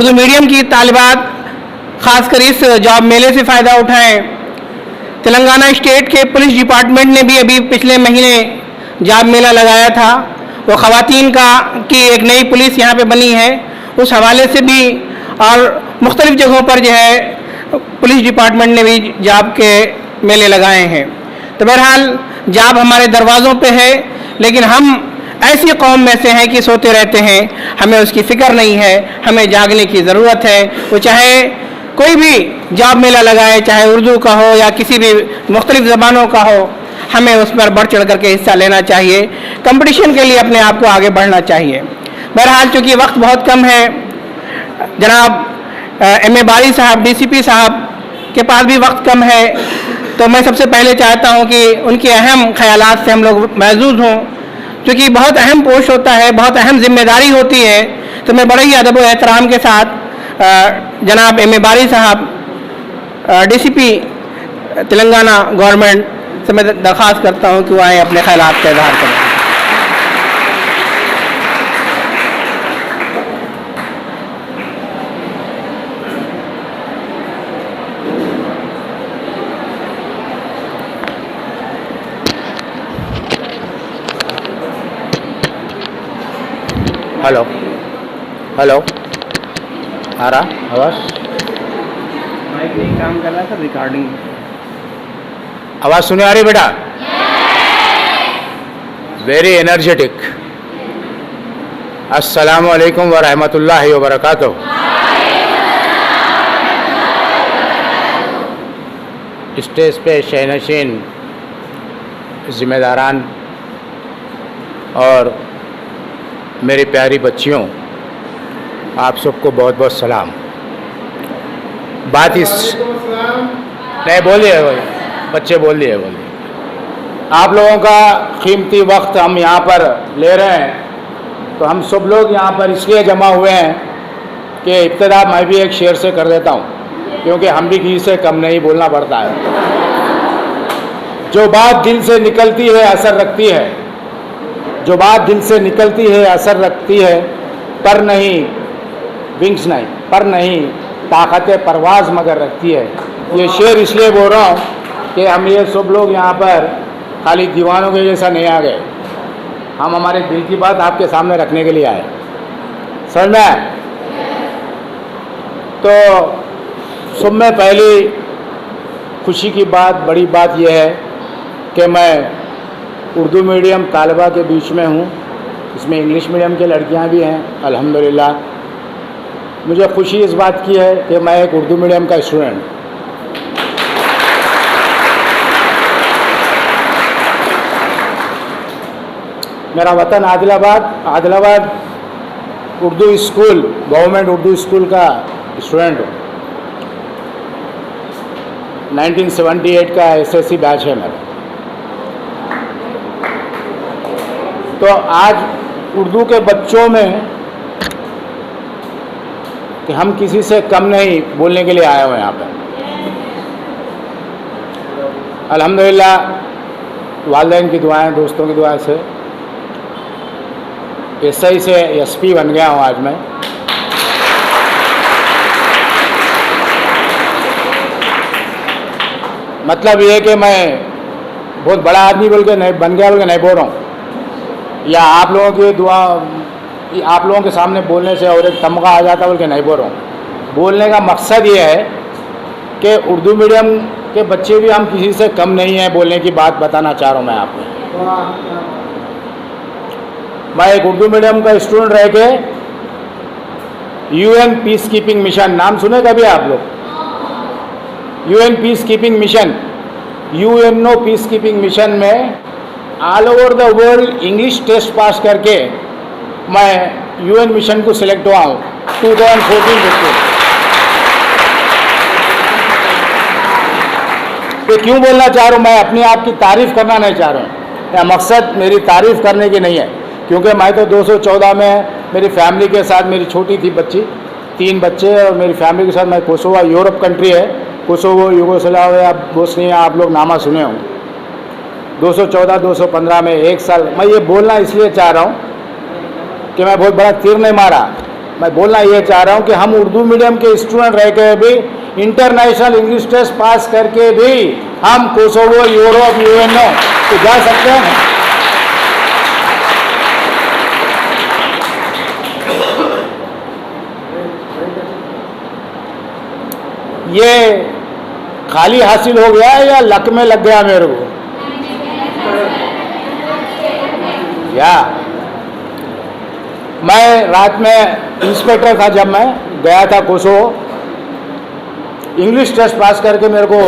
Urdu medium की तालिबात खासकर इस जॉब मेले से फ़ायदा उठाएं। तेलंगाना स्टेट के पुलिस डिपार्टमेंट ने भी अभी पिछले महीने जॉब मेला लगाया था। वो ख़वातीन की एक नई पुलिस यहाँ पे बनी है, उस हवाले से भी और मुख्तलिफ़ जगहों पर जो है पुलिस डिपार्टमेंट ने भी जॉब के मेले लगाए हैं। तो बहरहाल जॉब हमारे दरवाज़ों पे है, लेकिन हम ऐसी कौम में से हैं कि सोते रहते हैं, हमें उसकी फ़िक्र नहीं है। हमें जागने की ज़रूरत है। वो चाहे कोई भी जॉब मेला लगाए, चाहे उर्दू का हो या किसी भी मुख्तलिफ़ ज़बानों का हो, हमें उस पर बढ़ चढ़ करके हिस्सा लेना चाहिए। कंपटीशन के लिए अपने आप को आगे बढ़ना चाहिए। बहरहाल चूँकि वक्त बहुत कम है, जनाब M.A. बारी साहब DCP साहब के पास भी वक्त कम है, तो मैं सबसे पहले चाहता हूँ कि उनके अहम ख्यालात से हम लोग महजूज हों। क्योंकि बहुत अहम पोस्ट होता है, बहुत अहम जिम्मेदारी होती है, तो मैं बड़े ही अदब व एहतराम के साथ जनाब M.A. बारी साहब DCP तेलंगाना गवर्नमेंट से मैं दरख्वास्त करता हूँ कि वो आए अपने ख्यालात का इज़हार करें। हेलो हेलो, आ रहा आवाज़? माइक नहीं काम कर रहा था, रिकॉर्डिंग। आवाज़ सुने आ रही बेटा? Very energetic. अस्सलामु अलैकुम व रहमतुल्लाहि व बरकातुहू। स्टेज पे शहनशीन ज़िम्मेदारान और मेरी प्यारी बच्चियों, आप सबको बहुत बहुत सलाम। बात इस नहीं बोलिए, बच्चे बोलिए। आप लोगों का कीमती वक्त हम यहाँ पर ले रहे हैं, तो हम सब लोग यहाँ पर इसलिए जमा हुए हैं कि इब्तिदा मैं भी एक शेर से कर देता हूँ, क्योंकि हम भी किसी से कम नहीं बोलना पड़ता है। जो बात दिल से निकलती है असर रखती है, जो बात दिल से निकलती है असर रखती है, पर नहीं विंग्स नहीं, पर नहीं ताकत परवाज़ मगर रखती है। ये शेर इसलिए बोल रहा हूँ कि हम ये सब लोग यहाँ पर खाली दीवानों के जैसा नहीं आ गए, हम हमारे दिल की बात आपके सामने रखने के लिए आए। समझ में आए? तो सब में पहली खुशी की बात, बड़ी बात यह है कि मैं उर्दू मीडियम तालिबा के बीच में हूँ। इसमें इंग्लिश मीडियम के लड़कियाँ भी हैं अल्हम्दुलिल्लाह। मुझे खुशी इस बात की है कि मैं एक उर्दू मीडियम का स्टूडेंट। मेरा वतन Adilabad Urdu school, government Urdu school का स्टूडेंट हूँ। 1978 का SSC बैच है मेरा। तो आज उर्दू के बच्चों में कि हम किसी से कम नहीं बोलने के लिए आए हुए हैं यहाँ पर। अल्हम्दुलिल्लाह वालिदैन की दुआएं, दोस्तों की दुआ से SI से SP बन गया हूँ आज मैं। मतलब ये कि मैं बहुत बड़ा आदमी बोल के नहीं बन गया, बोल के नहीं बोल रहा हूँ, या आप लोगों की दुआ, आप लोगों के सामने बोलने से और एक तमगा आ जाता बोल के नहीं बोल रहा हूँ। बोलने का मकसद ये है कि उर्दू मीडियम के बच्चे भी हम किसी से कम नहीं हैं, बोलने की बात बताना चाह रहा हूँ मैं आपको। मैं एक उर्दू मीडियम का स्टूडेंट रह के UN पीस कीपिंग मिशन, नाम सुने कभी आप लोग? UN peace keeping mission, UNO peace keeping mission में all over the world English test pass करके मैं UN मिशन को सिलेक्ट हुआ हूँ 2014 में। ये क्यों बोलना चाह रहा हूँ? मैं अपने आप की तारीफ़ करना नहीं चाह रहा हूँ, या मकसद मेरी तारीफ़ करने की नहीं है, क्योंकि मैं तो 214 में मेरी फैमिली के साथ, मेरी छोटी थी बच्ची, 3 बच्चे और मेरी फैमिली के साथ मैं कोसोवो, यूरोप कंट्री है कोसोवो, यूगोस्लाविया, बोस्निया, आप लोग नामा सुने होंगे। 214 215 में 1 साल। मैं ये बोलना इसलिए चाह रहा हूँ कि मैं बहुत बड़ा तीर नहीं मारा, मैं बोलना ये चाह रहा हूँ कि हम उर्दू मीडियम के स्टूडेंट रह के भी इंटरनेशनल इंग्लिश टेस्ट पास करके भी हम कोसोवो, यूरोप, यूएनओ तो जा सकते हैं। ये खाली हासिल हो गया या लक में लग गया मेरे को? या मैं रात में इंस्पेक्टर था जब मैं गया था कोसोवो, इंग्लिश टेस्ट पास करके मेरे को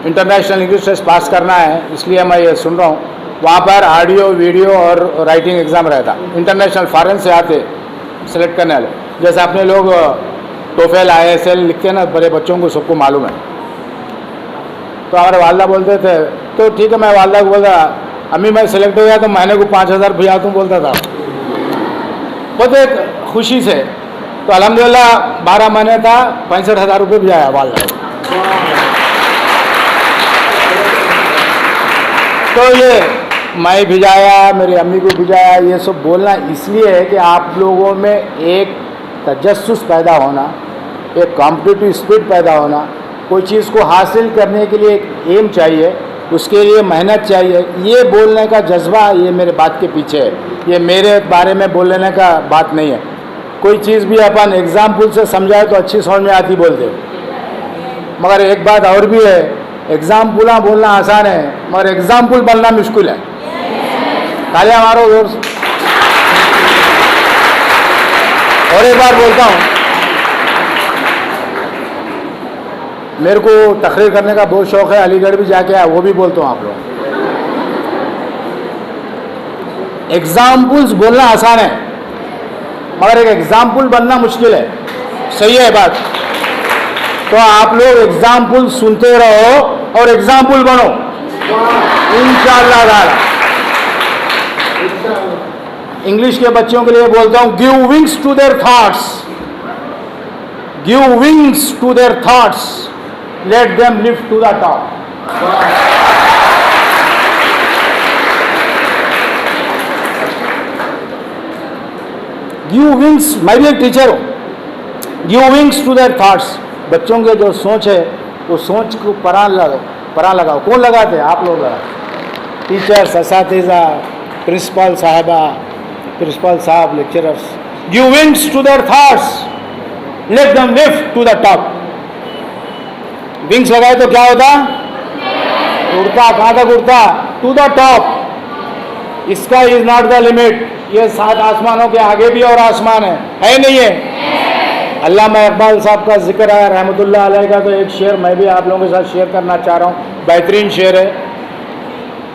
इंटरनेशनल इंग्लिश टेस्ट पास करना है, इसलिए मैं ये सुन रहा हूँ। वहाँ पर ऑडियो, वीडियो और राइटिंग एग्ज़ाम रहता, इंटरनेशनल फॉरेन से आते सेलेक्ट करने वाले, जैसे अपने लोग टोफेल, ISL लिखते हैं ना, बड़े बच्चों को सबको मालूम है। तो हमारे वालदा बोलते थे, तो ठीक है, मैं वालदा को बोलता अम्मी मैं सेलेक्ट हो गया तो महीने को 5,000 भिजा दूँ, बोलता था बहुत एक खुशी से। तो अल्हम्दुलिल्लाह 12 महीने था, 65,000 रुपये भिजाया वालदा। तो ये मैं भिजाया, मेरी अम्मी को भिजाया, ये सब बोलना इसलिए है कि आप लोगों में एक तजस्सुस पैदा होना, एक कॉम्पिटिटिव स्पिरिट पैदा होना, कोई चीज़ को हासिल करने के लिए एक एम चाहिए, उसके लिए मेहनत चाहिए, ये बोलने का जज्बा ये मेरे बात के पीछे है। ये मेरे बारे में बोलने का बात नहीं है। कोई चीज़ भी अपन एग्जाम्पल से समझाए तो अच्छी समझ में आती बोलते, मगर एक बात और भी है, एग्जाम्पल बोलना आसान है मगर एग्जाम्पल बनना मुश्किल है। तालियां मारो जोर से। और एक बार बोलता हूँ, मेरे को तकरीर करने का बहुत शौक़ है, अलीगढ़ भी जाके आया, वो भी बोलता हूँ आप लोग। एग्जाम्पल्स बोलना आसान है मगर एक एग्जाम्पल बनना मुश्किल है, सही है बात? तो आप लोग एग्जाम्पल सुनते रहो और एग्जाम्पल बनो इंशाअल्लाह ताला। इंग्लिश के बच्चों के लिए बोलता हूँ, give wings to their thoughts, give wings to their thoughts, let them lift to the top. Give wings, मैं भी एक टीचर हूँ, give wings to their thoughts. बच्चों के जो सोच है वो सोच को परां लगाओ। कौन लगाते हैं? आप लोग लगाते, टीचर्स, असातिज़ा, प्रिंसिपल साहबा, प्रिंसिपल साहब, lecturers. Give wings to their thoughts, let them lift to the top. Wings लगाए तो क्या होता? उड़ता, कहाँ तक उड़ता? To the top. इसका इज नॉट द लिमिट, ये 7 आसमानों के आगे भी और आसमान है नहीं है? अल्लामा इकबाल साहब का जिक्र आया रहमतुल्लाह अलैह का, तो एक शेर मैं भी आप लोगों के साथ शेयर करना चाह रहा हूँ, बेहतरीन शेर है।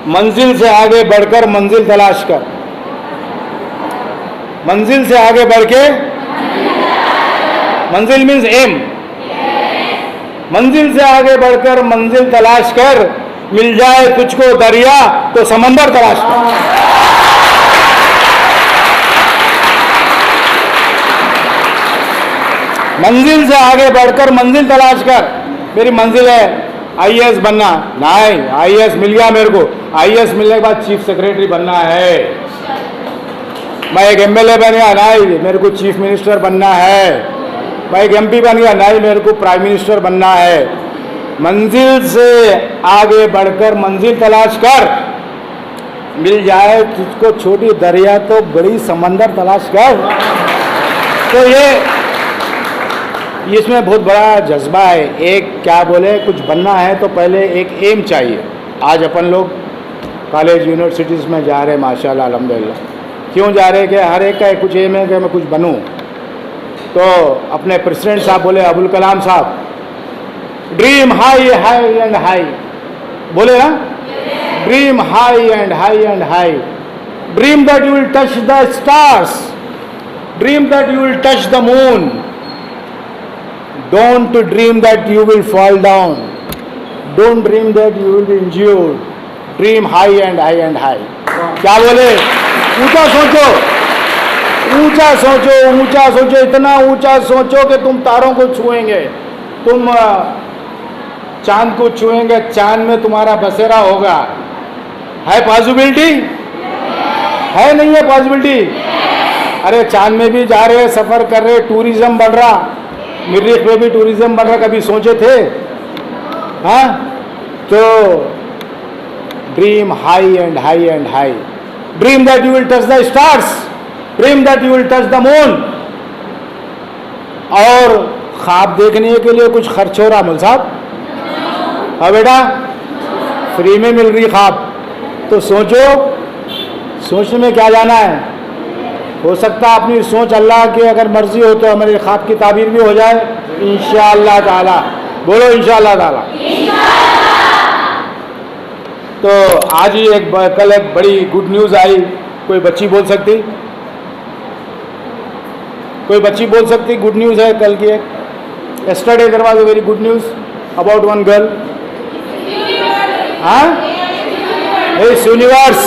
मंजिल से आगे बढ़कर मंजिल तलाश कर, मंजिल से आगे बढ़ के, मंजिल मीन्स एम, मंजिल से आगे बढ़कर मंजिल तलाश कर, मिल जाए तुझको दरिया तो समंदर तलाश कर। मंजिल से आगे बढ़कर मंजिल तलाश कर। मेरी मंजिल है IAS बनना, नहीं, IAS मिल गया मेरे को, IAS मिलने के बाद चीफ सेक्रेटरी बनना है। मैं एक MLA बन गया, नहीं, मेरे को चीफ मिनिस्टर बनना है। मैं एक MP बन गया, नहीं, मेरे को प्राइम मिनिस्टर बनना है। मंजिल से आगे बढ़कर मंजिल तलाश कर, मिल जाए तुझको छोटी दरिया तो बड़ी समंदर तलाश कर। तो ये इसमें बहुत बड़ा जज्बा है। एक क्या बोले, कुछ बनना है तो पहले एक एम चाहिए। आज अपन लोग कॉलेज यूनिवर्सिटीज़ में जा रहे हैं, माशाल्लाह अल्हम्दुलिल्लाह। क्यों जा रहे हैं? कि हर एक का कुछ एम है कि मैं कुछ बनूं। तो अपने प्रेसिडेंट साहब बोले, अबुल कलाम साहब, dream high high and high, बोले ना, dream high and high and high, dream that you will touch the stars, dream that you will touch the moon, don't dream that you will fall down, don't dream that you will be injured, dream high and high and high। क्या बोले? ऊंचा सोचो, ऊंचा सोचो, ऊंचा सोचो, इतना ऊंचा सोचो कि तुम तारों को छुएंगे, तुम चांद को छुएंगे, चांद में तुम्हारा बसेरा होगा। है पॉसिबिलिटी? है नहीं है पॉसिबिलिटी? अरे चांद में भी जा रहे, सफ़र कर रहे, टूरिज़्म बढ़ रहा, मरीख में भी टूरिज़्म बढ़ रहा, कभी सोचे थे? हाँ, तो dream high and high and high, dream that you will touch the stars, dream that you will touch the moon. और ख्वाब देखने के लिए कुछ खर्च हो रहा मुल साहब? हाँ बेटा, फ्री में मिल रही ख्वाब, तो सोचो, सोचने में क्या जाना है। हो सकता है अपनी सोच अल्लाह की अगर मर्जी हो तो हमारे ख्वाब की ताबीर भी हो जाए इंशाअल्लाह ताला। बोलो इंशाअल्लाह ताला। तो आज ही कल एक बड़ी गुड न्यूज़ आई, कोई बच्ची बोल सकती? कोई बच्ची बोल सकती? गुड न्यूज़ है कल की। yesterday there was a very good news about one girl. हाँ, मिस यूनिवर्स।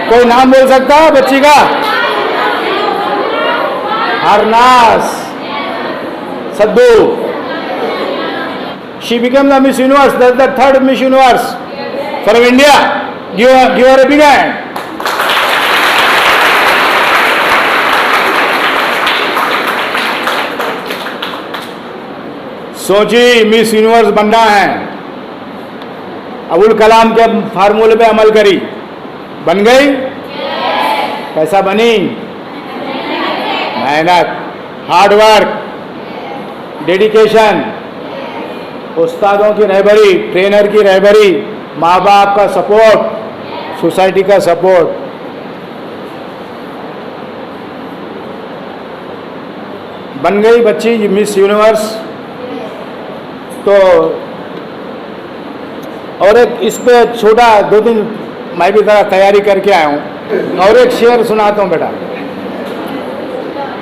कोई नाम बोल सकता है बच्ची का? Harnaaz Saddu. She became the Miss Universe. That's the third Miss Universe from India. Give her a big hand. Sochi miss universe बनना है, अबुल कलाम के फार्मूले पे अमल करी, बन गई। कैसा बनी? मेहनत, हार्ड वर्क, डेडिकेशन, उस्तादों की रहबरी, ट्रेनर की रहबरी, माँ बाप का सपोर्ट, सोसाइटी का सपोर्ट। बन गई बच्ची मिस यूनिवर्स। तो और एक इस पे छोटा 2 दिन मैं भी ज़रा तैयारी करके आया हूँ, और एक शेर सुनाता हूँ बेटा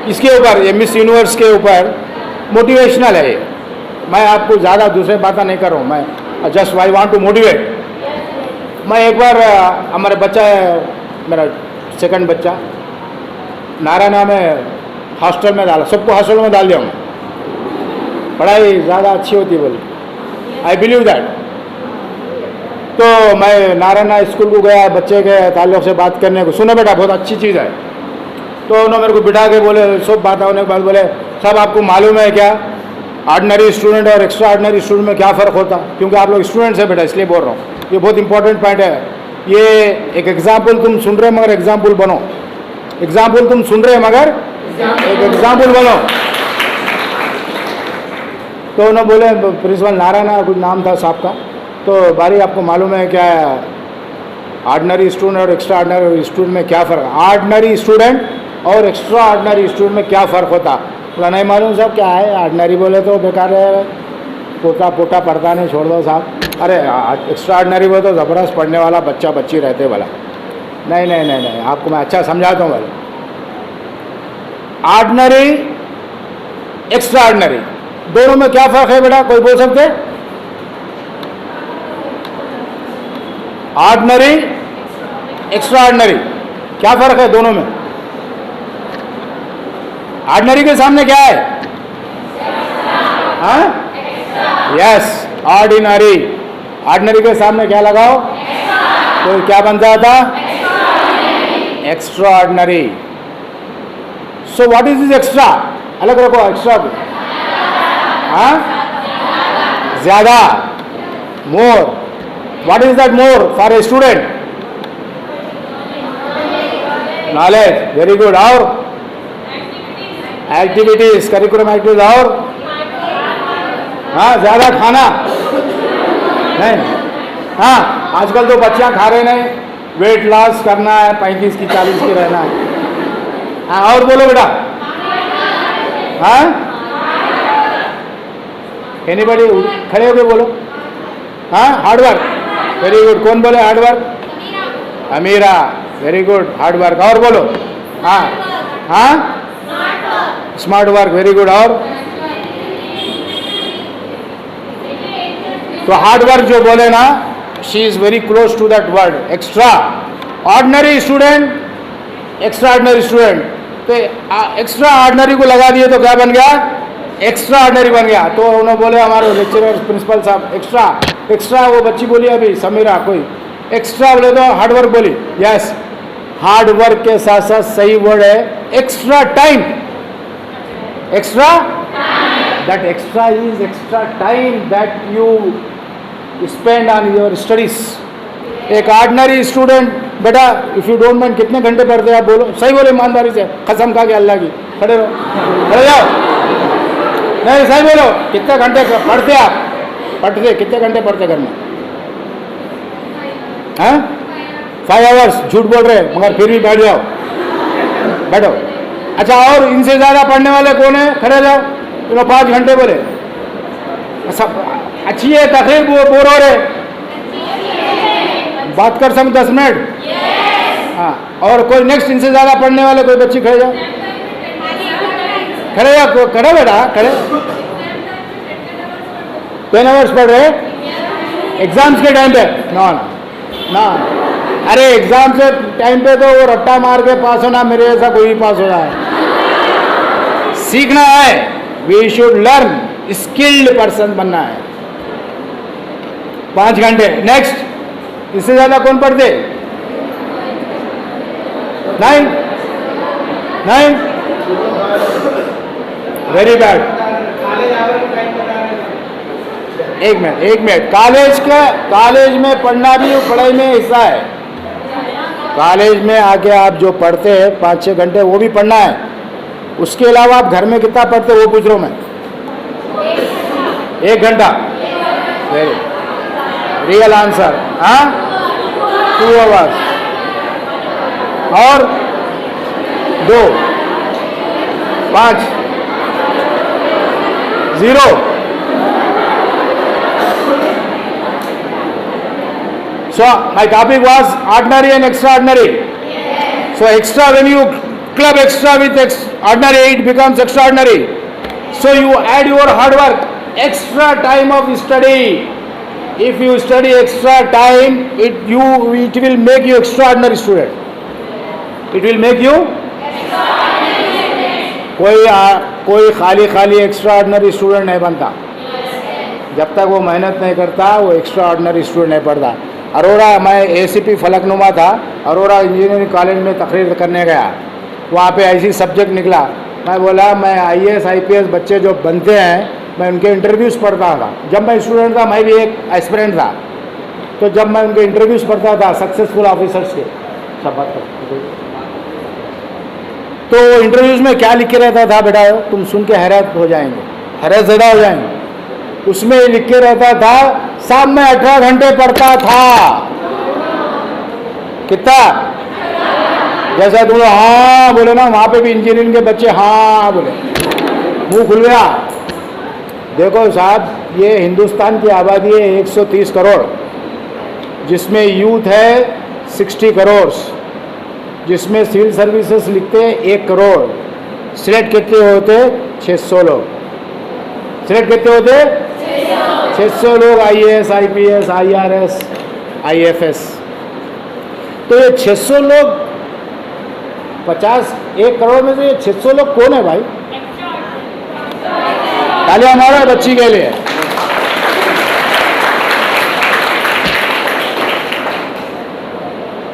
इसके ऊपर, ये मिस यूनिवर्स के ऊपर मोटिवेशनल है। मैं आपको ज़्यादा दूसरे बातें नहीं कर रहा हूँ, मैं just I want to motivate. मैं एक बार हमारे बच्चा है, मेरा सेकंड बच्चा नारायणा में हॉस्टल में डाला, सबको हॉस्टल में डाल दिया हूँ, पढ़ाई ज़्यादा अच्छी होती बोली, आई बिलीव दैट। तो मैं नारायणा स्कूल को गया, बच्चे के ताल्लुक़ से बात करने को, सुनो बेटा बहुत अच्छी चीज़ है। तो उन्होंने मेरे को बिठा के बोले, सब बात होने के बाद बोले, साहब आपको मालूम है क्या ऑर्डिनरी स्टूडेंट और एक्स्ट्रा ऑर्डिनरी स्टूडेंट में क्या फ़र्क होता? क्योंकि आप लोग स्टूडेंट्स हैं बेटा, इसलिए बोल रहा हूँ, ये बहुत इंपॉर्टेंट पॉइंट है। ये एक एग्जाम्पल तुम सुन रहे मगर एग्जाम्पल बनो, एग्जाम्पल तुम सुन रहे मगर एक एग्जाम्पल बनो। तो उन्होंने बोले, प्रिंसिपल नारायणा कुछ नाम था साहब का, तो बारी आपको मालूम है क्या ऑर्डिनरी स्टूडेंट और एक्स्ट्रा ऑर्डिनरी स्टूडेंट में क्या फ़र्क है? ऑर्डिनरी स्टूडेंट और एक्स्ट्रा ऑर्डिनरी स्टूडेंट में क्या फ़र्क होता? बोला नहीं मालूम साहब क्या है, ऑर्डिनरी बोले तो बेकार है, पोता पोता पढ़ता नहीं, छोड़ दो साहब। अरे एक्स्ट्रा ऑर्डिनरी बोले तो ज़बरदस्त पढ़ने वाला बच्चा बच्ची रहते बोला। नहीं नहीं नहीं नहीं, आपको मैं अच्छा समझाता हूँ बोले, ऑर्डिनरी एक्स्ट्रा ऑर्डिनरी दोनों में क्या फ़र्क है बेटा, कोई बोल सकते? ऑर्डिनरी एक्स्ट्रा ऑर्डिनरी क्या फ़र्क है दोनों में? ऑर्डिनरी के सामने क्या है? हाँ, यस, ऑर्डिनरी। ऑर्डिनरी के सामने क्या लगाओ? तो क्या बन जाता? Extra ordinary. So what is this extra? अलग रखो एक्स्ट्रा को। हाँ, ज़्यादा, more. What is that more for a student? Knowledge, very good. और एक्टिविटीज, करिकुलम एक्टिविटीज। और हाँ, ज़्यादा खाना नहीं। हाँ, आजकल तो बच्चियाँ खा रहे नहीं, वेट लॉस करना है, 35 की 40 की रहना है। हाँ, और बोलो बेटा। हाँ, एनीबडी खड़े होके बोलो। हाँ, हार्ड वर्क, वेरी गुड। कौन बोले हार्ड वर्क? अमीरा, वेरी गुड, हार्ड वर्क। और बोलो। हाँ हाँ, स्मार्ट वर्क, वेरी गुड। और तो हार्ड वर्क जो बोले ना, she is very close to that word extraordinary student, extraordinary student. तो एक्स्ट्रा ऑर्डिनरी को लगा दिए तो क्या बन गया? एक्स्ट्रा ऑर्डिनरी बन गया। तो उन्होंने बोले हमारे लेक्चरर प्रिंसिपल साहब, एक्स्ट्रा एक्स्ट्रा, वो बच्ची बोली अभी समीरा, कोई एक्स्ट्रा बोले तो हार्ड वर्क बोली। यस, हार्ड वर्क के साथ साथ सही वर्ड है extra time. Extra? That extra is extra time that you spend on your studies. एक ऑर्डिनरी स्टूडेंट, बेटा इफ़ यू डोंट माइंड कितने घंटे पढ़ते हैं आप बोलो, सही बोलो ईमानदारी से, कसम खा के अल्लाह की, खड़े रहो, खड़े जाओ, नहीं सही बोलो, कितने घंटे पढ़ते आप, पढ़ते कितने घंटे पढ़ते घर में? हाँ 5 आवर्स, झूठ बोल रहे मगर फिर भी बैठ जाओ, बैठो। अच्छा और इनसे ज़्यादा पढ़ने वाले कौन है? खड़े जाओ, चलो 5 घंटे बोले, सब अच्छी है तकरीर, बोर हो रहे, बात कर सकते 10 मिनट। हाँ और कोई नेक्स्ट इनसे ज़्यादा पढ़ने वाले कोई बच्ची, खड़े जाओ, खड़े जाओ, खड़े बेटा खड़े। 10 आवर्स पढ़ रहे एग्जाम्स के टाइम पे? ना ना ना, अरे एग्जाम से टाइम पे तो वो रट्टा मार के पास होना, मेरे जैसा कोई भी पास हो रहा है। सीखना है, we should learn, skilled person बनना है। 5 घंटे। नेक्स्ट, इससे ज़्यादा कौन पढ़ते? 9 वेरी बैड। एक मिनट, कॉलेज में पढ़ना भी पढ़ाई में हिस्सा है। कॉलेज में आके आप जो पढ़ते हैं 5-6 घंटे वो भी पढ़ना है। उसके अलावा आप घर में कितना पढ़ते हो वो पूछ रहा हूँ मैं। 1 घंटा, वेरी रियल आंसर। हाँ 2 आवर्स और 2 5 0। So my topic was ordinary and extraordinary. So extra, when you club extra with ordinary, it becomes extraordinary. So you add your hard work, extra time of study. If you study extra time, it will make you extraordinary student. It will make you कोई खाली extraordinary student नहीं बनता। जब तक वो मेहनत नहीं करता वो एक्स्ट्राऑर्डिनरी स्टूडेंट नहीं पढ़ता। अरोड़ा, मैं ACP फलकनुमा था, अरोड़ा इंजीनियरिंग कॉलेज में तकरीर करने गया, वहाँ पे ऐसी सब्जेक्ट निकला। मैं बोला मैं IAS IPS बच्चे जो बनते हैं मैं उनके इंटरव्यूज़ पढ़ता था। जब मैं स्टूडेंट था मैं भी एक एस्पिरेंट था, तो जब मैं उनके इंटरव्यूज़ पढ़ता था सक्सेसफुल ऑफिसर्स के, सब बात तो इंटरव्यूज़ में क्या लिख के रहता था बेटा, तुम सुन के हैरत हो जाएंगे, हैरत ज़्यादा हो जाएंगे। उसमें लिख के रहता था साहब मैं 18 घंटे पढ़ता था। कितना? जैसा तुम हाँ बोले ना, वहाँ पे भी इंजीनियरिंग के बच्चे हाँ बोले, मुंह खुल गया। देखो साहब, ये हिंदुस्तान की आबादी है 130 करोड़, जिसमें यूथ है 60 करोड़, जिसमें सिविल सर्विसेज लिखते हैं 1 करोड़। सिलेक्ट कितने होते? 600 लोग। सिलेक्ट कितने होते? 600 लोग, IAS IPS IRS IFS। तो ये 600 लोग 1 करोड़ में से ये 600 लोग कौन है भाई? तालियां हमारा बच्ची के लिए।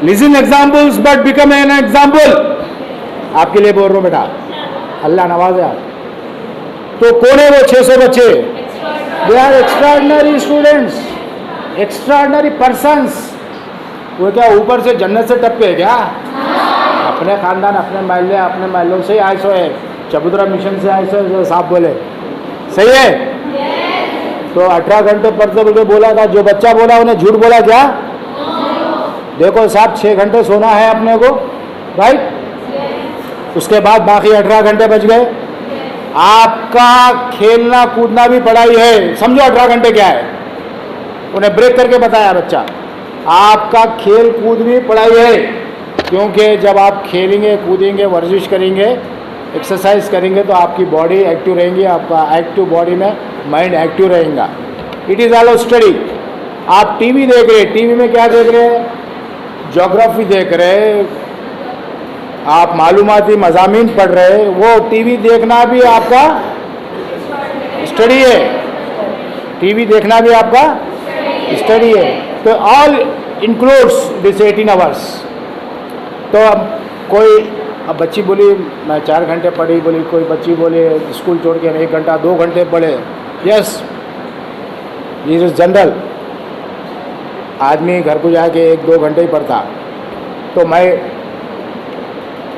Listen examples but become an example. आपके लिए बोल रहा हूँ बेटा, अल्लाह नवाजे आप। तो कौन है वो 600 बच्चे? They are extraordinary students, extraordinary persons. वो क्या ऊपर से जन्नत से टपके है क्या? अपने खानदान, अपने महल्ले, अपने महलों से ही आए सो है, चबूतरा मिशन से आए सो, साहब बोले सही है। तो 18 घंटे पढ़ते बोल के बोला था, जो बच्चा बोला उन्हें झूठ बोला क्या? देखो साहब 6 घंटे सोना है अपने को, राइट? उसके बाद बाकी 18 घंटे बच गए। आपका खेलना कूदना भी पढ़ाई है, समझो 18 घंटे क्या है। उन्हें ब्रेक करके बताया बच्चा, आपका खेल कूद भी पढ़ाई है, क्योंकि जब आप खेलेंगे कूदेंगे वर्जिश करेंगे एक्सरसाइज करेंगे तो आपकी बॉडी एक्टिव रहेंगी, आपका एक्टिव बॉडी में माइंड एक्टिव रहेगा। It is all study. आप टीवी देख रहे, टीवी में क्या देख रहे हैं? ज्योग्राफी देख रहे, आप मालूमाती मज़ामीन पढ़ रहे, वो टीवी देखना भी आपका स्टडी है। टीवी देखना भी आपका स्टडी है। तो ऑल इंक्लूड्स दिस 18 आवर्स। तो कोई अब बच्ची बोली मैं 4 घंटे पढ़ी, बोली कोई बच्ची बोले स्कूल छोड़ के 1 घंटा 2 घंटे पढ़े। Yes, this is general. आदमी घर को जाके 1-2 घंटे ही पढ़ता। तो मैं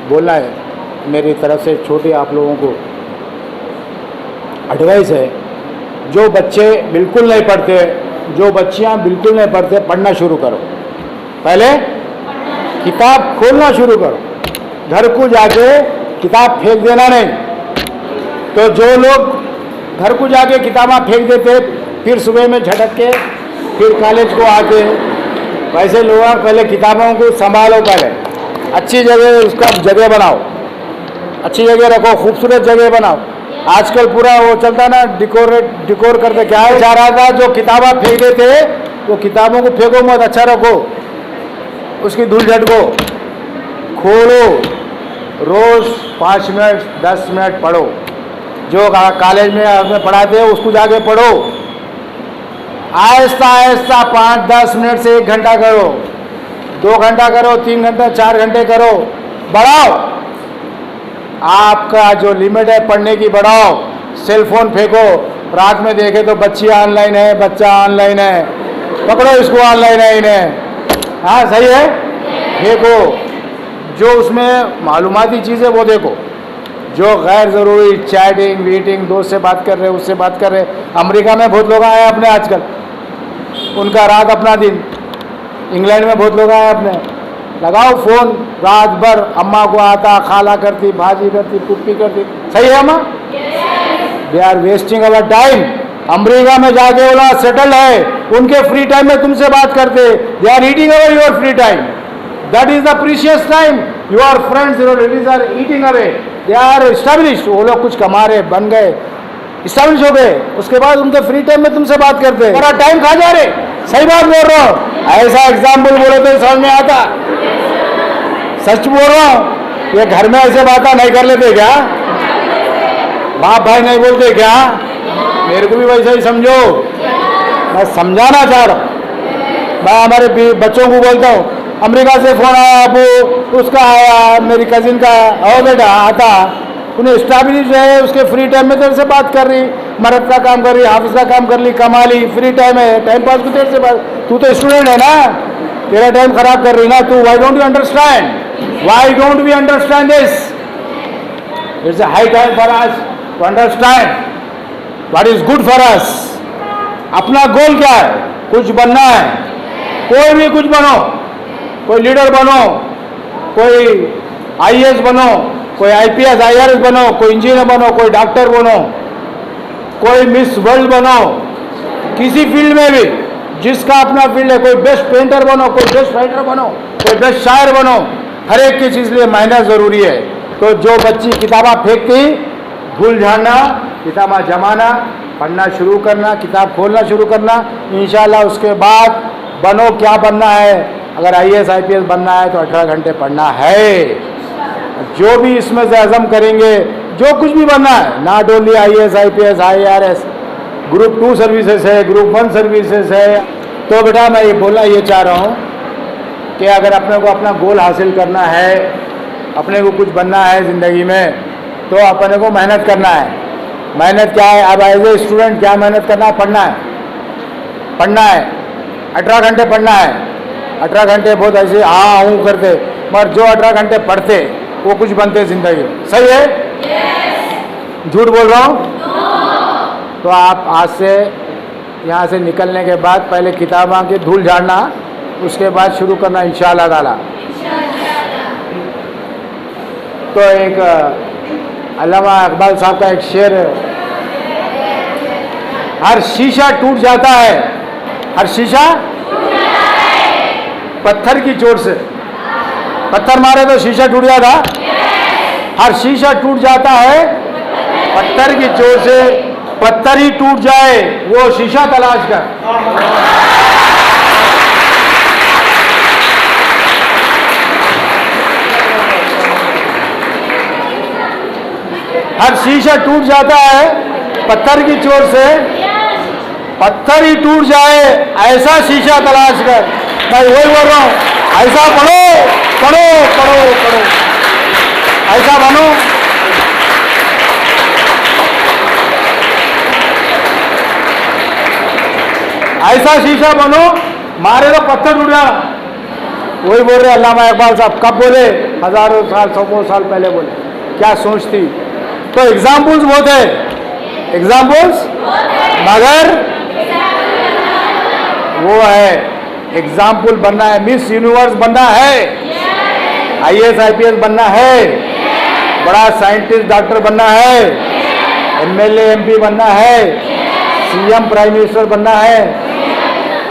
बोलना है मेरी तरफ से छोटे आप लोगों को एडवाइस है, जो बच्चे बिल्कुल नहीं पढ़ते, जो बच्चियां बिल्कुल नहीं पढ़ते, पढ़ना शुरू करो। पहले किताब खोलना शुरू करो, घर को जाके किताब फेंक देना नहीं। तो जो लोग घर को जाके किताबें फेंक देते, फिर सुबह में झटक के फिर कॉलेज को आके, वैसे लोग पहले किताबों को संभालो, पहले अच्छी जगह उसका जगह बनाओ, अच्छी जगह रखो, खूबसूरत जगह बनाओ। आजकल पूरा वो चलता ना डिकोर करते, क्या है जा रहा था, जो किताबें फेंक देते वो किताबों को फेंको मत, अच्छा रखो, उसकी धूल झटको, खोलो, रोज 5 मिनट 10 मिनट पढ़ो। जो कॉलेज में पढ़ाते हैं उसको जाके पढ़ो। आहिस्ता आहिस्ता 5-10 मिनट से 1 घंटा करो, 2 घंटा करो, 3 घंटा 4 घंटे करो, बढ़ाओ। आपका जो लिमिट है पढ़ने की बढ़ाओ। सेल फोन फेंको, रात में देखे तो बच्ची ऑनलाइन है, बच्चा ऑनलाइन है, पकड़ो इसको ऑनलाइन है इन्हें, हाँ सही है, फेंको। जो उसमें मालूमाती चीज़ें वो देखो, जो गैर ज़रूरी चैटिंग वीटिंग, दोस्त से बात कर रहे, उससे बात कर रहे। अमेरिका में बहुत लोग आए अपने आजकल, उनका रात अपना दिन। इंग्लैंड में बहुत लोग आए अपने, लगाओ फ़ोन रात भर, अम्मा को आता, खाला करती, भाजी करती, पुप्पी करती, सही है अम्मा? They are wasting our time. America में जाके वो लोग सेटल है, उनके फ्री टाइम में तुमसे बात करते, they are eating away your free time. That is the precious time. Your friends your relatives are eating away, they are established, वो लोग कुछ कमा रहे, बन गए, एस्टेब्लिश हो गए, उसके बाद उनके फ्री टाइम में तुमसे बात करते, हमारा टाइम खा जा रहे। सही बात बोल रहा हूँ, ऐसा एग्जाम्पल बोले तो समझ में आता, सच बोल रहा हूँ। ये घर में ऐसे बातें नहीं कर लेते क्या? बाप भाई नहीं बोलते क्या? मेरे को भी वैसा ही समझो, मैं समझाना चाह रहा हूँ। मैं हमारे बच्चों को बोलता हूँ, अमेरिका से फ़ोन आया, अबू उसका आया, मेरी कजिन का, आओ बेटा आता, उन्हें स्टैब्लिश है, उसके फ्री टाइम में तेरे से बात कर रही, मर्द का काम कर रही, ऑफिस का काम कर ली, कमा ली, फ्री टाइम है, टाइम पास को तेरे से बात। तू तो स्टूडेंट है ना, तेरा टाइम खराब कर रही ना तू। Why don't you understand? Why don't we understand this? It's a high time for us to understand what is good for us. अपना गोल क्या है? कुछ बनना है, कोई भी कुछ बनो, कोई लीडर बनो, कोई आईएएस बनो, कोई आईपीएस आईआरएस बनो, कोई इंजीनियर बनो, कोई डॉक्टर बनो, कोई मिस वर्ल्ड बनो, किसी फील्ड में भी जिसका अपना फील्ड है, कोई बेस्ट पेंटर बनो, कोई बेस्ट राइटर बनो, कोई बेस्ट शायर बनो। हर एक की चीज़ लिए मेहनत ज़रूरी है। तो जो बच्ची किताबा फेंकती, भूल जाना, किताबा जमाना, पढ़ना शुरू करना, किताब खोलना शुरू करना, इंशाल्लाह उसके बाद बनो क्या बनना है। अगर आईएएस आईपीएस बनना है तो 18 घंटे पढ़ना है। जो भी इसमें से अज़म करेंगे, जो कुछ भी बनना है, not only IAS IPS IRS, group 2 services है, ग्रुप 1 सर्विसेज है। तो बेटा मैं ये बोलना ये चाह रहा हूँ कि अगर अपने को अपना गोल हासिल करना है, अपने को कुछ बनना है ज़िंदगी में, तो अपने को मेहनत करना है। मेहनत क्या है? अब एज ए स्टूडेंट क्या मेहनत करना है? पढ़ना है, पढ़ना है, 18 घंटे पढ़ना है। 18 घंटे बहुत ऐसे हाँ हूँ करते, मगर जो 18 घंटे पढ़ते वो कुछ बनते ज़िंदगी। सही है? झूठ बोल रहा हूँ? तो आप आज से यहाँ से निकलने के बाद पहले किताबों की धूल झाड़ना, उसके बाद शुरू करना इंशाअल्लाह ताला। तो एक अल्लामा इकबाल साहब का एक शेर है, हर शीशा टूट जाता है, हर शीशा पत्थर की चोट से, पत्थर मारे तो शीशा टूट जाता, हर शीशा टूट जाता है पत्थर की चोट से। पत्थर ही टूट जाए वो शीशा तलाश कर। हर शीशा टूट जाता है पत्थर की चोट से, पत्थर ही टूट जाए ऐसा शीशा तलाश कर। मैं वही बोल रहा हूँ, ऐसा पढ़ो पढ़ो पढ़ो पढ़ो। ऐसा बनो, ऐसा शीशा बनो, मारे तो पत्थर टूट जाना। वही बोल रहे अल्लामा इकबाल साहब, कब बोले? हजारों साल, सौ साल पहले बोले। क्या सोच थी? तो एग्जाम्पल्स बहुत है, एग्जाम्पल्स, मगर वो है एग्जाम्पल बनना है, मिस यूनिवर्स बनना है, IAS IPS बनना है, बड़ा साइंटिस्ट डॉक्टर बनना है, MLA MP बनना है, CM प्राइम मिनिस्टर बनना है।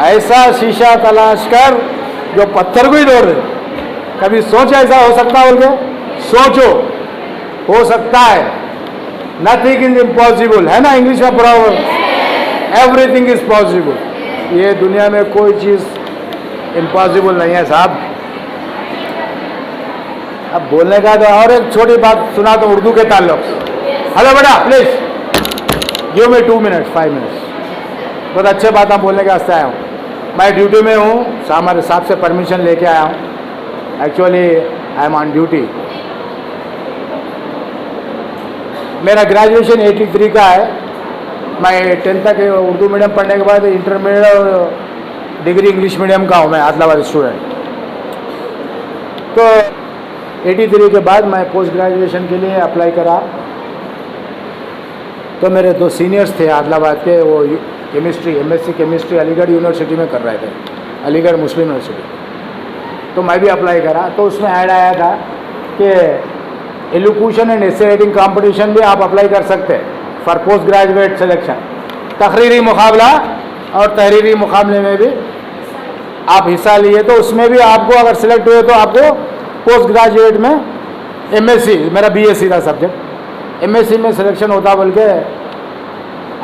ऐसा शीशा तलाश कर जो पत्थर को ही तोड़ दे। कभी सोच ऐसा हो सकता है? बोल के सोचो, हो सकता है। नथिंग इज इम्पॉसिबल, है ना इंग्लिश में प्रॉब्लम, एवरीथिंग इज पॉसिबल। ये दुनिया में कोई चीज इम्पॉसिबल नहीं है साहब। अब बोलने का तो और एक छोटी बात सुना तो उर्दू के ताल्लुक। हेलो बेटा, please give me 2 minutes 5 minutes. बहुत अच्छे बात हम बोलने के वास्ते आया हूँ। मैं ड्यूटी में हूँ, हमारे साहब से परमिशन लेके आया हूँ। Actually I am on duty. मेरा ग्रेजुएशन 83 का है। मैं 10th तक उर्दू मीडियम पढ़ने के बाद इंटरमीडिएट और डिग्री इंग्लिश मीडियम का हूँ मैं, आदिलाबाद स्टूडेंट। तो 83 के बाद मैं पोस्ट ग्रेजुएशन के लिए अप्लाई करा। तो मेरे 2 सीनियर्स थे आदिलाबाद के, वो chemistry MSc chemistry Aligarh university में कर रहे थे, अलीगढ़ मुस्लिम यूनिवर्सिटी। तो मैं भी अप्लाई करा। तो उसमें ऐड आया था कि elocution and essay writing competition भी आप अप्लाई कर सकते हैं फॉर पोस्ट ग्रेजुएट सिलेक्शन। तकरीरी मुकाबला और तहरीरी मुकाबले में भी आप हिस्सा लिए तो उसमें भी आपको अगर सिलेक्ट हुए तो आपको पोस्ट ग्रेजुएट में MSc, मेरा BSc था सब्जेक्ट, MSc में सिलेक्शन होता बोल के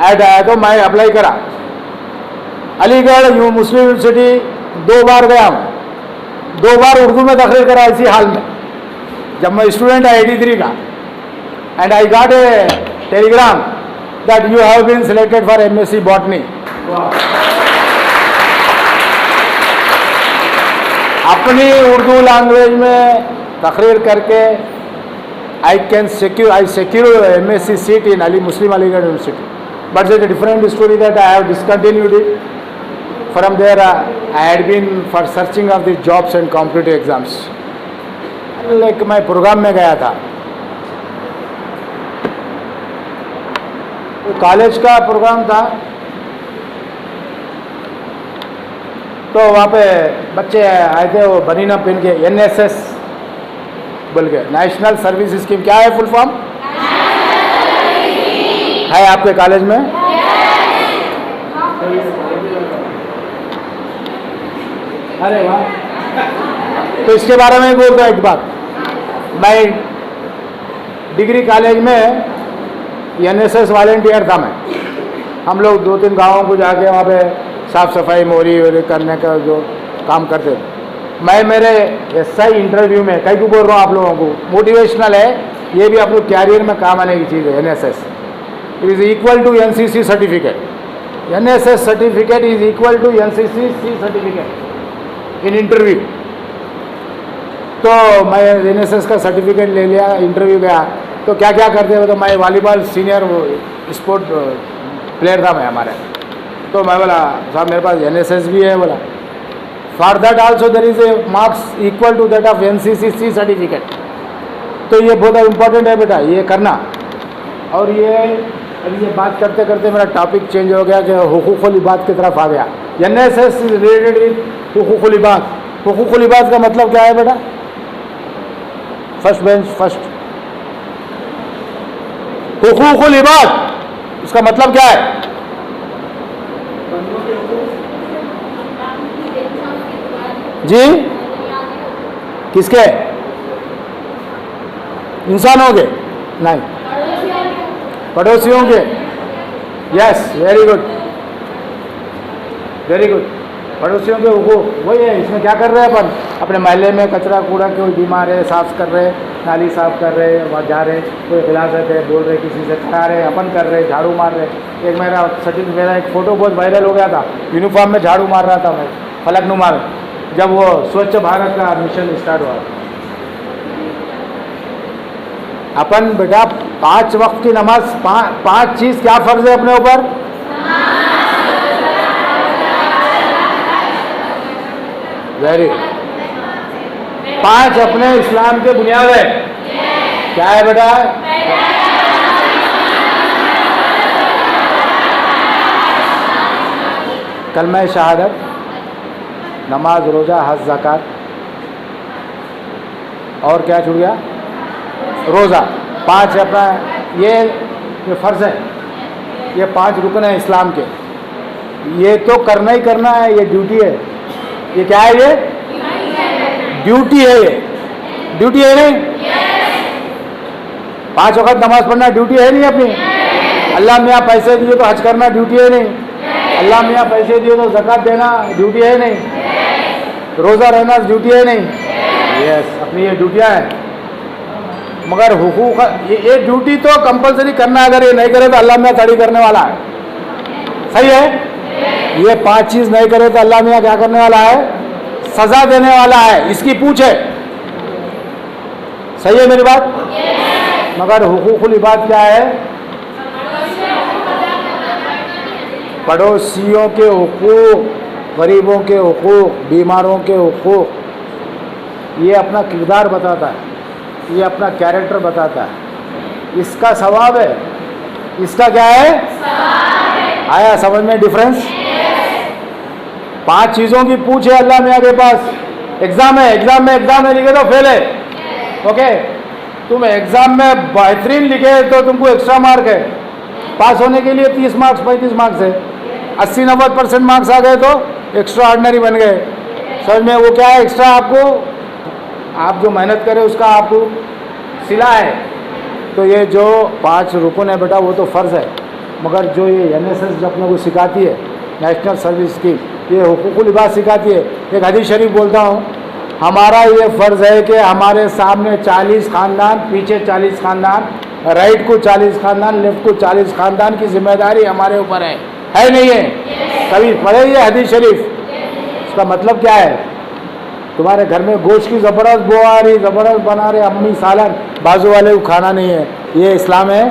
ऐड आया। तो मैं अप्लाई करा। अलीगढ़ मुस्लिम यूनिवर्सिटी 2 बार गया हूँ, 2 बार उर्दू में तकरीर करा इसी हाल में, जब मैं स्टूडेंट है 83 का। And I got a telegram that you have been selected for MSc botany. अपनी उर्दू लैंग्वेज में तकरीर करके I secure MSc seat in Muslim Aligarh University. But it's a different story that I have discontinued it. From there, I had been for searching of the jobs and competitive exams. Like मैं programme में गया था, तो college का programme था। तो वहाँ पे बच्चे आए थे, वो बनीना पहन के NSS बोल के, नेशनल सर्विस स्कीम। क्या है फुल फॉर्म? है आपके कॉलेज में? अरे वाह। तो इसके बारे में बोलता एक बात। मैं डिग्री कॉलेज में NSS वॉलंटियर था मैं। हम लोग 2-3 गाँवों को जाके वहाँ पे साफ़ सफाई मोरी वोरी करने का जो काम करते थे। मैं मेरे SI इंटरव्यू में, कई को बोल रहा हूँ आप लोगों को, मोटिवेशनल है, ये भी आप लोग कैरियर में काम आने की चीज़ है। NSS is equal to NCC certificate. NSS certificate is equal to NCC certificate in interview. तो मैं NSS का सर्टिफिकेट ले लिया, इंटरव्यू गया। तो क्या क्या करते हो? तो मैं वॉलीबॉल सीनियर स्पोर्ट प्लेयर था मैं हमारे। तो मैं बोला साहब मेरे पास NSS भी है। बोला for that also there is a marks equal to that of NCC certificate. तो ये बहुत इम्पोर्टेंट है बेटा, ये करना। और ये अभी ये बात करते करते मेरा टॉपिक चेंज हो गया कि हुकूकुल इबाद की तरफ आ गया। NSS इज रिलेटेड विद हुकूकुल इबाद। हुकूकुल इबाद का मतलब क्या है बेटा? First bench first. हुकूकुल इबाद इसका मतलब क्या है? जी, किसके? इंसानों के? नहीं, पड़ोसियों के। Yes, very good very good. पड़ोसियों के हुकूक वही है। इसमें क्या कर रहे हैं अपन? अपने मोहल्ले में कचरा कूड़ा, कोई बीमार है साफ कर रहे, नाली साफ कर रहे, वहाँ जा रहे, कोई खिलाफत है बोल रहे, किसी से खा रहे, अपन कर रहे, झाड़ू मार रहे। एक मेरा एक फ़ोटो बहुत वायरल हो गया था, यूनिफॉर्म में झाड़ू मार रहा था मैं फलकनुमा में, जब वो स्वच्छ भारत का मिशन स्टार्ट हुआ। अपन बेटा 5 वक्त की नमाज, 5 चीज़ क्या फ़र्ज़ है अपने ऊपर? वेरी 5 अपने इस्लाम के बुनियाद है। क्या है बेटा? कलमा शहादत, नमाज, रोज़ा, हज, ज़कात, और क्या छूट गया? रोज़ा। 5 अपना ये फ़र्ज़ है, ये 5 रुकन है इस्लाम के। ये तो करना ही करना है, ये ड्यूटी है। ये क्या है? ये ड्यूटी है। ये ड्यूटी है नहीं? 5 वक्त नमाज पढ़ना ड्यूटी है नहीं अपनी? अल्लाह मियाँ पैसे दिए तो हज करना ड्यूटी है नहीं? अल्लाह मियाँ पैसे दिए तो ज़कात देना ड्यूटी है नहीं? रोज़ा रहना ड्यूटी है नहीं? यस, अपनी ये ड्यूटियाँ हैं। मगर हुकूक, ये ड्यूटी तो कंपलसरी करना, अगर ये नहीं करे तो अल्लाह मियाँ तड़ी करने वाला है। सही है? ये 5 चीज़ नहीं करे तो अल्लाह मियाँ क्या करने वाला है? सज़ा देने वाला है, इसकी पूछ है। सही है मेरी बात? मगर हुकूकुल इबाद क्या है? पड़ोसियों के हुकूक, गरीबों के हुकूक, बीमारों के हुकूक, ये अपना किरदार बताता है, ये अपना कैरेक्टर बताता है। इसका सवाब है। इसका क्या है? आया समझ में डिफरेंस? 5 चीज़ों की पूछ है अल्लाह मियाँ के पास। एग्ज़ाम है, एग्ज़ाम में लिखे तो फेल है। ओके, तुम एग्ज़ाम में बेहतरीन लिखे तो तुमको एक्स्ट्रा मार्क है। पास होने के लिए 30 मार्क्स 35 मार्क्स है। 80-90% मार्क्स आ गए तो एक्स्ट्रा ऑर्डिनरी बन गए। समझ में? वो क्या है? एक्स्ट्रा आपको, आप जो मेहनत करें उसका आपको सिला है। तो ये जो 5 रुकन है बेटा, वो तो फ़र्ज़ है। मगर जो ये NSS जो अपने को सिखाती है, नेशनल सर्विस स्कीम, ये हुकूकुल इबाद सिखाती है। एक हदीस शरीफ बोलता हूँ, हमारा ये फ़र्ज़ है कि हमारे सामने 40 ख़ानदान, पीछे 40 ख़ानदान, राइट को 40 ख़ानदान, लेफ्ट को 40 ख़ानदान की जिम्मेदारी हमारे ऊपर है नहीं है? कभी पढ़े ये हदीस शरीफ? इसका मतलब क्या है? तुम्हारे घर में गोश्त की ज़बरदस्त बो आ रही, ज़बरदस्त बना रहे अम्मी सालन, बाजू वाले को खाना नहीं है, ये इस्लाम है?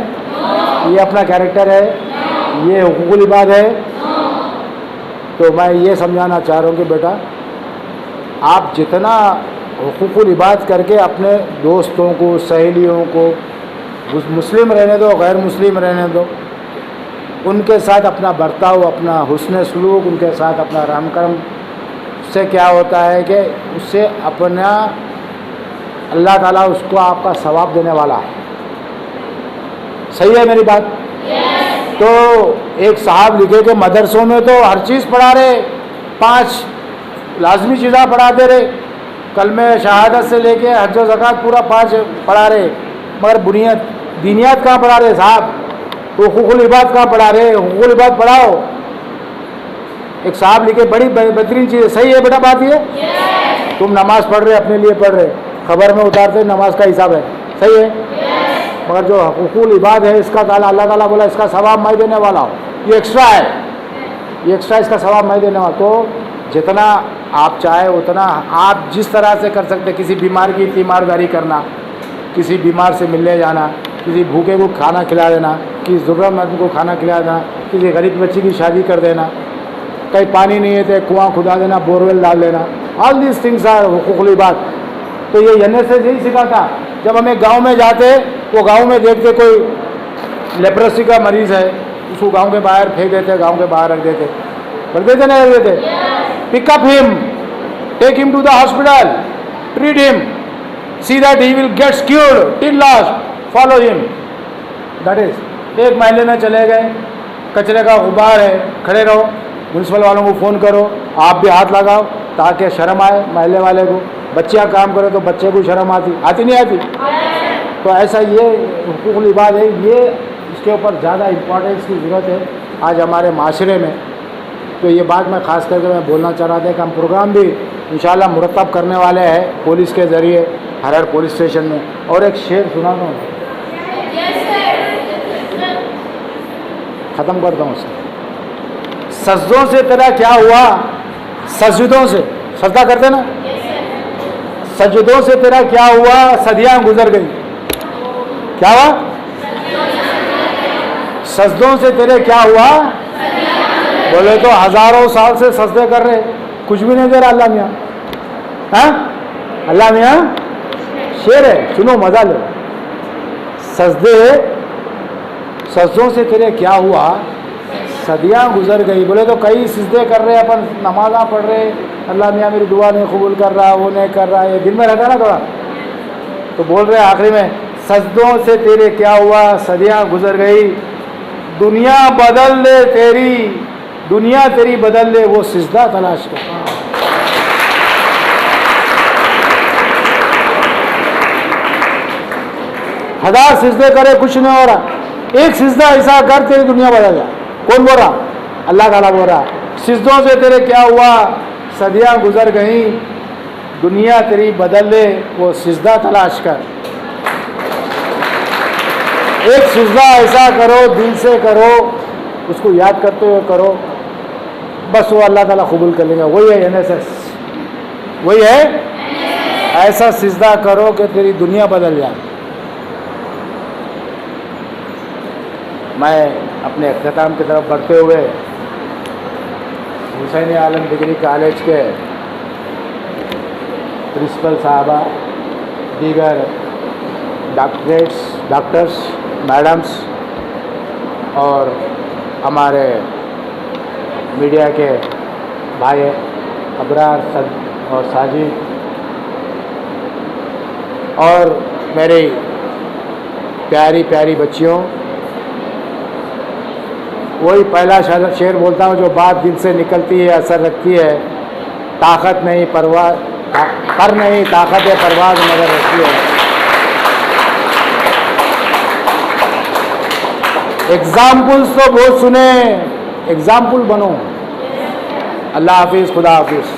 ये अपना कैरेक्टर है? ये हुकूकुल इबाद है? तो मैं ये समझाना चाह रहा हूँ कि बेटा, आप जितना हुकूकुल इबाद करके अपने दोस्तों को, सहेलियों को, मुस्लिम रहने दो, गैर मुस्लिम रहने दो, उनके साथ अपना बर्ताव, अपना हुस्न सलूक, उनके साथ अपना रहम करम, उससे क्या होता है कि उससे अपना अल्लाह ताला उसको आपका सवाब देने वाला है। सही है मेरी बात? तो एक साहब लिखे कि मदरसों में तो हर चीज़ पढ़ा रहे, 5 लाजमी चीज़ें पढ़ा दे रहे, कलमे शहादत से लेके हज व ज़कात पूरा 5 पढ़ा रहे, मगर बुनियाद दीनियात कहाँ पढ़ा रहे साहब? हुकूकुल इबाद कहाँ पढ़ा रहे? हुकूकुल इबाद पढ़ाओ। एक साहब लिखे, बड़ी बेहतरीन चीज़ है। सही है बेटा बात ये? तुम नमाज पढ़ रहे, अपने लिए पढ़ रहे, खबर में उतारते नमाज का हिसाब है। सही है? मगर जो हुकूकुल इबाद है, इसका ताला अल्लाह ताला बोला इसका सवाब मैं देने वाला हूँ, ये एक्स्ट्रा है, ये एक्स्ट्रा, इसका सवाब मैं देने वाला। तो जितना आप चाहे उतना आप जिस तरह से कर सकते, किसी बीमार की तीमारदारी करना, किसी बीमार से मिलने जाना, किसी भूखे को खाना खिला देना, किसी ज़रूरतमंद को खाना खिला देना, किसी गरीब बच्ची की शादी कर देना, कहीं पानी नहीं है तो कुआं खुदा देना, बोरवेल डाल देना, ऑल दीज थिंग्स आर हुकूकुल इबाद। तो ये NSS यही सिखाता। जब हमें गांव में जाते, वो गांव में देखते कोई लेप्रोसी का मरीज़ है, उसको गांव के बाहर फेंक देते, गांव के बाहर रख देते, रख देते नहीं रख देते? Pick up him, take him to the hospital, treat him, see that he will gets cured till last, follow him. That is, एक महल्ले में चले गए, कचरे का गुबार है, खड़े रहो, म्यूनसिपल वालों को फ़ोन करो, आप भी हाथ लगाओ ताकि शर्म आए महल्ले वाले को। बच्चियाँ काम करें तो बच्चे को शर्म आती नहीं आती? तो ऐसा ये हुकूकुल इबाद है, ये इसके ऊपर ज़्यादा इम्पोर्टेंस की ज़रूरत है आज हमारे माशरे में। तो ये बात मैं ख़ास करके मैं बोलना चाह रहा था कि हम प्रोग्राम भी इंशाल्लाह मुरतब करने वाले हैं पुलिस के ज़रिए हर पुलिस स्टेशन में। और एक शेर सुना दो, ख़त्म करता हूँ उसको। सजदों से तेरा क्या हुआ, सजदों से, सजदा करते ना, सजदों से तेरा क्या हुआ, सदियाँ गुजर गई। क्या हुआ? सजदों से तेरे क्या हुआ? बोले तो हजारों साल से सजदे कर रहे, कुछ भी नहीं दे रहा अल्लाह मियाँ। हाँ, अल्लाह मियाँ शेर है, सुनो मजा लो। सजदों से तेरे क्या हुआ? सदियाँ गुजर गई। बोले तो कई सिजदे कर रहे, अपन नमाज़ा पढ़ रहे, अल्लाह मियाँ मेरी दुआ नहीं कबूल कर रहा, वो नहीं कर रहा, ये दिल में रहता ना थोड़ा, तो बोल रहे आखिरी में सजदों से तेरे क्या हुआ? सदियाँ गुजर गई, दुनिया बदल ले तेरी, दुनिया तेरी बदल ले, वो सिजदा तलाश कर। हजार सिजदे करे कुछ नहीं हो रहा, एक सिजदा ऐसा कर तेरी दुनिया बदल जाए। कौन बोल रहा? अल्लाह ताला बोल रहा, सिजदों से तेरे क्या हुआ? सदियाँ गुजर गई, दुनिया तेरी बदल ले, वो सिजदा तलाश कर। एक सिजदा ऐसा करो, दिल से करो, उसको याद करते हुए करो, बस वो अल्लाह ताला कबूल कर लेगा। वही है NSS, वही है। ऐसा सिजदा करो कि तेरी दुनिया बदल जाए। मैं अपने अख्ताम की तरफ बढ़ते हुए हुसैन आलम डिग्री कॉलेज के प्रिंसिपल साहबा, दीगर डॉक्टर्स, मैडम्स और हमारे मीडिया के भाई अबरार और साजिद और मेरी प्यारी प्यारी बच्चियों, वही पहला शेर बोलता हूँ जो बात दिल से निकलती है, असर रखती है, ताकत नहीं परवाज, पर नहीं ताकत है परवाज नजर रखती है। एग्जाम्पल्स तो बहुत सुने, एग्जाम्पल बनो। अल्लाह हाफिज़, खुदा हाफिज़।